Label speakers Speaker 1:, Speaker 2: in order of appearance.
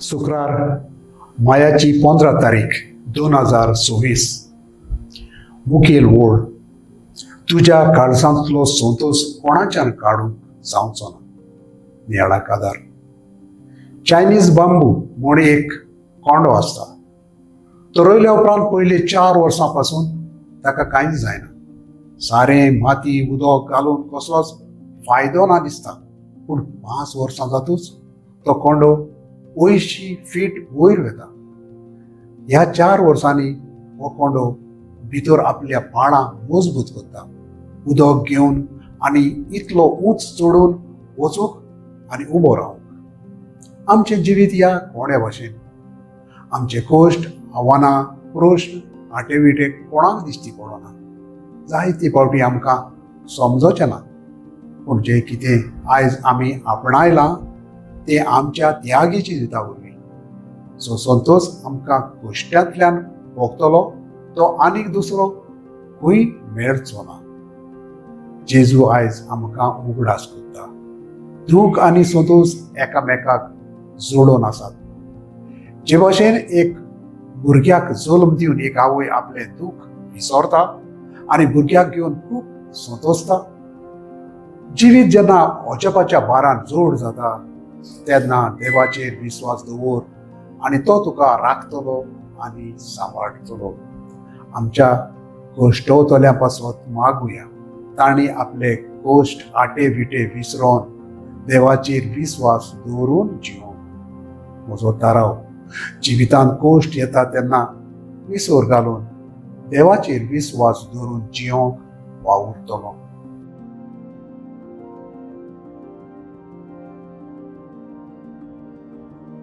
Speaker 1: शुक्रार मायाची 15 तारीख 2024. मुखेल ओळ. तुझ्या काळजांतलो संतोष कोणाच्यान काढूंक जावचो ना. नियाळा कादार. चायनीज बांबू म्हूण एक कोंडो आसता. तो रोयल्या उपरांत पयले 4 वर्सां पासून ताका कांयच जायना. सारें माती उदक घालून कसलोच फायदो ना दिसता. पूण 5 वर्सां जातूच तो कोंडो 80 फीट वयर वता. ह्या 4 वर्सांनी हो कोंडो भितर आपल्या पाळां मजबूत करता. उदक घेवन आनी इतलो उंच चडून वचूंक आनी उबो रावंक. आमचें जिवीत ह्या कोंड्या भशेन. आमचे कश्ट, आव्हानां, प्रश्न, आटेविटे कोणाक दिश्टी पडना. जायते फावटी आमकां समजोचें ना. पूण जें कितें आयज आमी आपणायलां तें आमच्या त्यागेची जिता वरवीं. जो संतोष आमकां कश्टांतल्यान भोगतलो तो आनीक दुसरो खंय मेळचो ना. जेजू आयज आमकां उगडास करता. दूख आनी संतोष एकामेकाक जोडून आसात. जे भाशेन एक भुरग्याक जल्म दिवन एक आवय आपलें दूख विसरता आनी भुरग्याक घेवन खूब संतोषता. जिवीत जेन्ना अजपाच्या भारान जड जाता तेन्ना देवाचेर विस्वास दवर आनी तो तुका राखतलो आनी सांबाळटलो. आमच्या कश्टवतल्या पासत मागुया. तांणी आपले कश्ट आटे विटे विसरोन देवाचेर विस्वास दवरून जिवंक. म्हजो ताराव, जिवितांत कश्ट येता तेन्ना विसर घालून देवाचेर विस्वास दवरून जिवंक वावुरतलो.